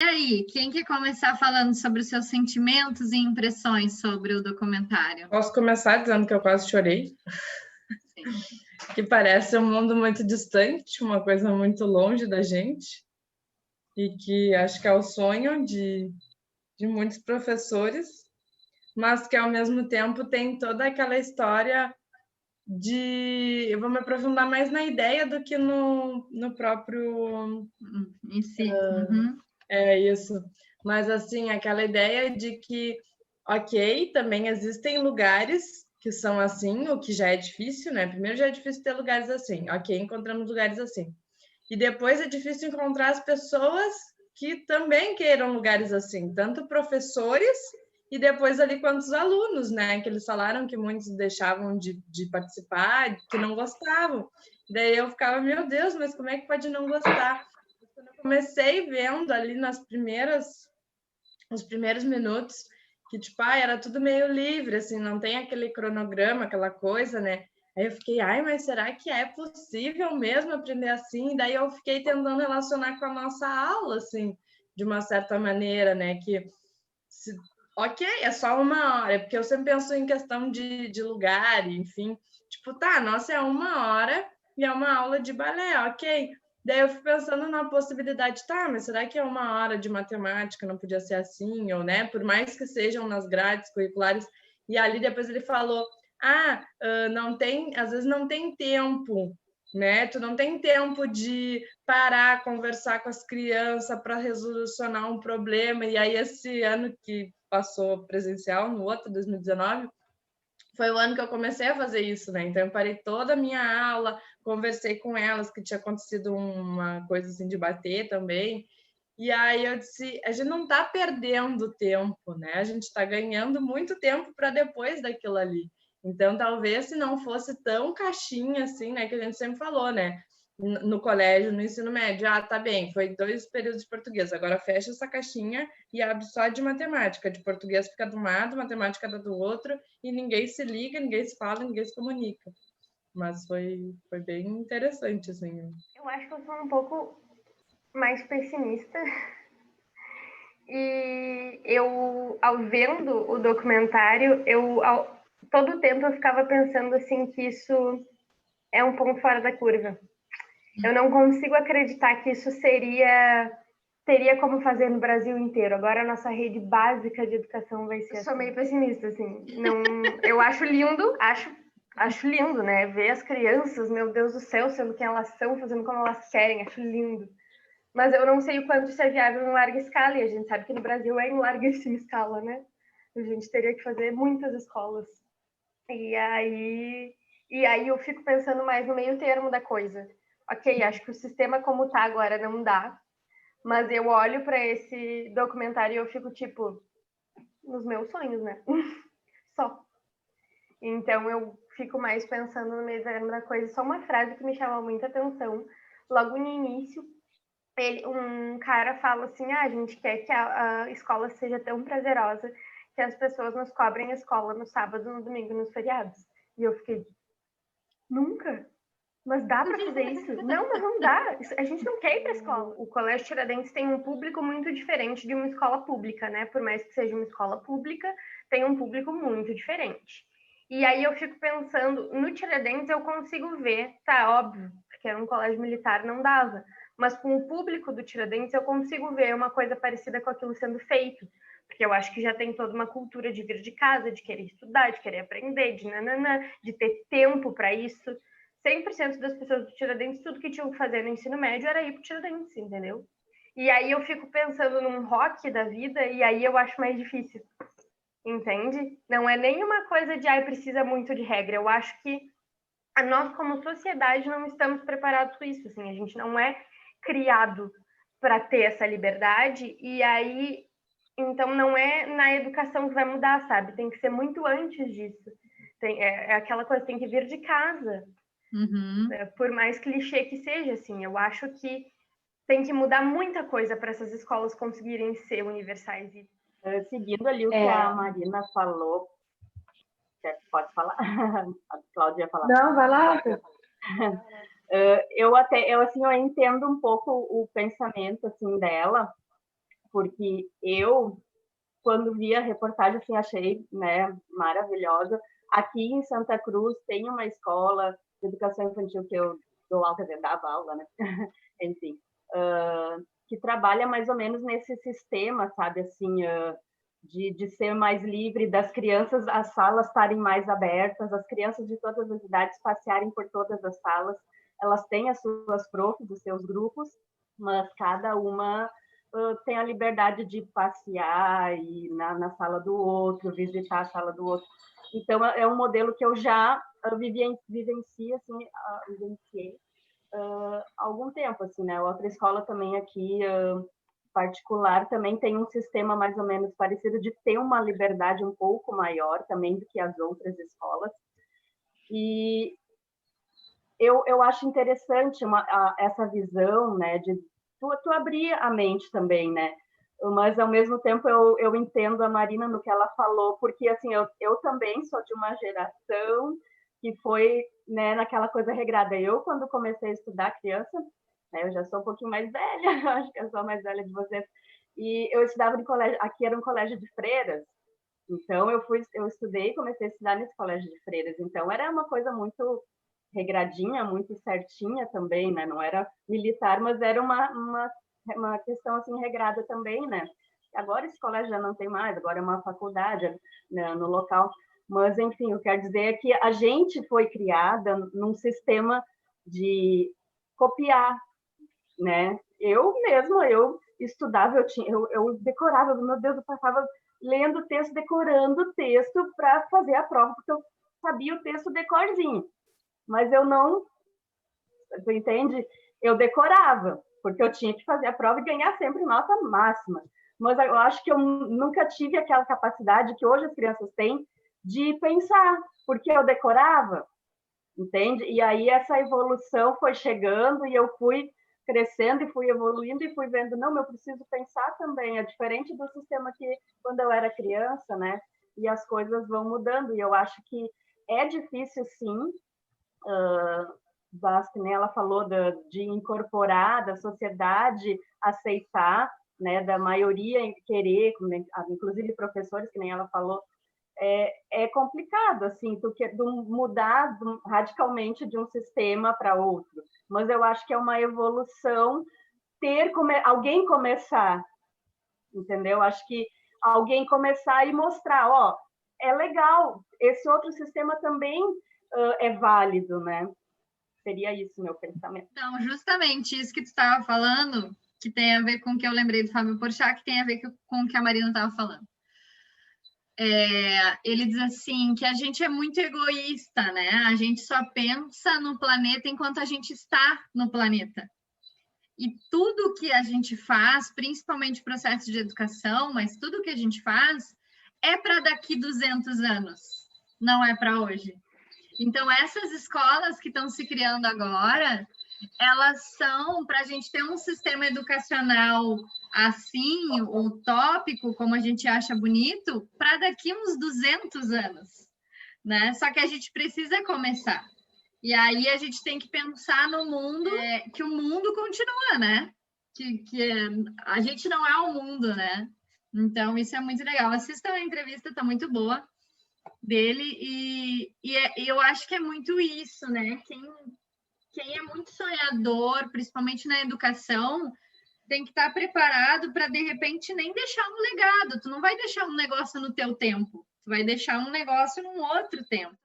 E aí, quem quer começar falando sobre os seus sentimentos e impressões sobre o documentário? Posso começar dizendo que eu quase chorei, Sim. que parece um mundo muito distante, uma coisa muito longe da gente, e que acho que é o sonho de muitos professores, mas que ao mesmo tempo tem toda aquela história de. Eu vou me aprofundar mais na ideia do que no próprio. Em si. Uhum. É isso. Mas, assim, aquela ideia de que, ok, também existem lugares que são assim, o que já é difícil, né? Primeiro já é difícil ter lugares assim. Ok, encontramos lugares assim. E depois é difícil encontrar as pessoas que também queiram lugares assim, tanto professores e depois ali quantos alunos, né? Que eles falaram que muitos deixavam de participar, que não gostavam. Daí eu ficava, meu Deus, mas como é que pode não gostar? Quando eu comecei vendo ali nos primeiros minutos, que tipo, era tudo meio livre, assim, não tem aquele cronograma, aquela coisa, né? Aí eu fiquei, mas será que é possível mesmo aprender assim? E daí eu fiquei tentando relacionar com a nossa aula, assim, de uma certa maneira, né? Que, se, ok, é só uma hora, porque eu sempre penso em questão de lugar, enfim. Tipo, tá, a nossa é uma hora e é uma aula de balé, ok. Daí eu fui pensando na possibilidade, tá, mas será que é uma hora de matemática, não podia ser assim, ou, né, por mais que sejam nas grades curriculares, e ali depois ele falou, não tem, às vezes não tem tempo, né, tu não tem tempo de parar, conversar com as crianças para resolucionar um problema, e aí esse ano que passou presencial, no outro, 2019, foi o ano que eu comecei a fazer isso, né? Então eu parei toda a minha aula, conversei com elas que tinha acontecido uma coisa assim de bater também. E aí eu disse, a gente não está perdendo tempo, né? A gente está ganhando muito tempo para depois daquilo ali. Então talvez se não fosse tão caixinha assim, né, que a gente sempre falou, né? No colégio, no ensino médio, tá bem, foi 2 períodos de português, agora fecha essa caixinha e abre só de matemática, de português fica de um lado, matemática do outro, e ninguém se liga, ninguém se fala, ninguém se comunica. Mas foi bem interessante, assim. Eu acho que eu sou um pouco mais pessimista. E eu, ao vendo o documentário, todo o tempo eu ficava pensando assim que isso é um ponto fora da curva. Eu não consigo acreditar que isso teria como fazer no Brasil inteiro. Agora a nossa rede básica de educação vai ser. Eu sou meio pessimista, assim. Não, eu acho lindo, acho lindo, né? Ver as crianças, meu Deus do céu, sendo quem elas são, fazendo como elas querem, acho lindo. Mas eu não sei o quanto isso é viável em larga escala, e a gente sabe que no Brasil é em larguíssima escala, né? A gente teria que fazer muitas escolas. E aí eu fico pensando mais no meio termo da coisa. Ok, acho que o sistema como está agora não dá, mas eu olho para esse documentário e eu fico tipo, nos meus sonhos, né? Só. Então eu fico mais pensando no meio termo da coisa. Só uma frase que me chama muita atenção. Logo no início, um cara fala assim, a gente quer que a escola seja tão prazerosa que as pessoas nos cobrem a escola no sábado, no domingo, nos feriados. E eu fiquei, nunca? Mas dá para fazer isso? Não, mas não dá. A gente não quer ir para a escola. O Colégio Tiradentes tem um público muito diferente de uma escola pública, né? Por mais que seja uma escola pública, tem um público muito diferente. E aí eu fico pensando, no Tiradentes eu consigo ver, tá, óbvio, porque era um colégio militar, não dava. Mas com o público do Tiradentes eu consigo ver uma coisa parecida com aquilo sendo feito. Porque eu acho que já tem toda uma cultura de vir de casa, de querer estudar, de querer aprender, de ter tempo para isso. 100% das pessoas do Tiradentes, tudo que tinham que fazer no ensino médio era ir pro Tiradentes, entendeu? E aí eu fico pensando num rock da vida, e aí eu acho mais difícil, entende? Não é nenhuma coisa de, precisa muito de regra. Eu acho que nós, como sociedade, não estamos preparados para isso, assim, a gente não é criado para ter essa liberdade, e aí, então não é na educação que vai mudar, sabe? Tem que ser muito antes disso. É aquela coisa, tem que vir de casa. Uhum. Por mais clichê que seja, assim, eu acho que tem que mudar muita coisa para essas escolas conseguirem ser universais. Seguindo ali o que a Marina falou, pode falar? A Cláudia ia falar. Não, vai lá. Eu entendo um pouco o pensamento assim dela, porque eu, quando vi a reportagem, assim, achei, né, maravilhosa. Aqui em Santa Cruz tem uma escola de educação infantil que eu dou aula, quer dizer, dava aula, né? Enfim, que trabalha mais ou menos nesse sistema, sabe, assim, de ser mais livre, das crianças, as salas estarem mais abertas, as crianças de todas as idades passearem por todas as salas. Elas têm as suas profs, os seus grupos, mas cada uma tem a liberdade de passear e na sala do outro, visitar a sala do outro. Então, é um modelo que eu já vivenciei há algum tempo, assim, né? Outra escola também aqui, particular, também tem um sistema mais ou menos parecido de ter uma liberdade um pouco maior também do que as outras escolas. E eu acho interessante essa visão, né, de tu abrir a mente também, né? Mas, ao mesmo tempo, eu entendo a Marina no que ela falou, porque, assim, eu também sou de uma geração que foi, né, naquela coisa regrada. Eu, quando comecei a estudar criança, né, eu já sou um pouquinho mais velha, acho que eu sou a mais velha de vocês, e eu estudava em colégio, aqui era um colégio de freiras, então eu estudei e comecei a estudar nesse colégio de freiras, então era uma coisa muito regradinha, muito certinha também, né? Não era militar, mas era uma questão assim regrada também, né? Agora esse colégio já não tem mais, agora é uma faculdade, né, no local. Mas, enfim, eu quero dizer que a gente foi criada num sistema de copiar, né? Eu estudava, eu decorava, meu Deus, eu passava lendo o texto, decorando o texto para fazer a prova, porque eu sabia o texto decorzinho. Mas eu não, tu entende? Eu decorava, porque eu tinha que fazer a prova e ganhar sempre nota máxima. Mas eu acho que eu nunca tive aquela capacidade que hoje as crianças têm de pensar, porque eu decorava, entende? E aí essa evolução foi chegando e eu fui crescendo e fui evoluindo e fui vendo, não, eu preciso pensar também, é diferente do sistema que quando eu era criança, né? E as coisas vão mudando, e eu acho que é difícil, sim, que nem ela falou de incorporar, da sociedade aceitar, né, da maioria querer, inclusive professores, que nem ela falou, é complicado, assim, mudar radicalmente de um sistema para outro. Mas eu acho que é uma evolução alguém começar, entendeu? Acho que alguém começar e mostrar, ó, é legal, esse outro sistema também é válido, né? Seria isso meu pensamento. Então, justamente isso que tu estava falando, que tem a ver com o que eu lembrei do Fábio Porchat, que tem a ver com o que a Marina estava falando. Ele diz assim, que a gente é muito egoísta, né? A gente só pensa no planeta enquanto a gente está no planeta. E tudo que a gente faz, principalmente processo de educação, mas tudo que a gente faz é para daqui 200 anos, não é para hoje. Então, essas escolas que estão se criando agora, elas são para a gente ter um sistema educacional assim, utópico, como a gente acha bonito, para daqui uns 200 anos, né? Só que a gente precisa começar. E aí a gente tem que pensar no mundo, que o mundo continua, né? A gente não é o mundo, né? Então, isso é muito legal. Assistam a entrevista, está muito boa dele, e eu acho que é muito isso, né? Quem é muito sonhador, principalmente na educação, tem que estar preparado para, de repente, nem deixar um legado. Tu não vai deixar um negócio no teu tempo, tu vai deixar um negócio num outro tempo.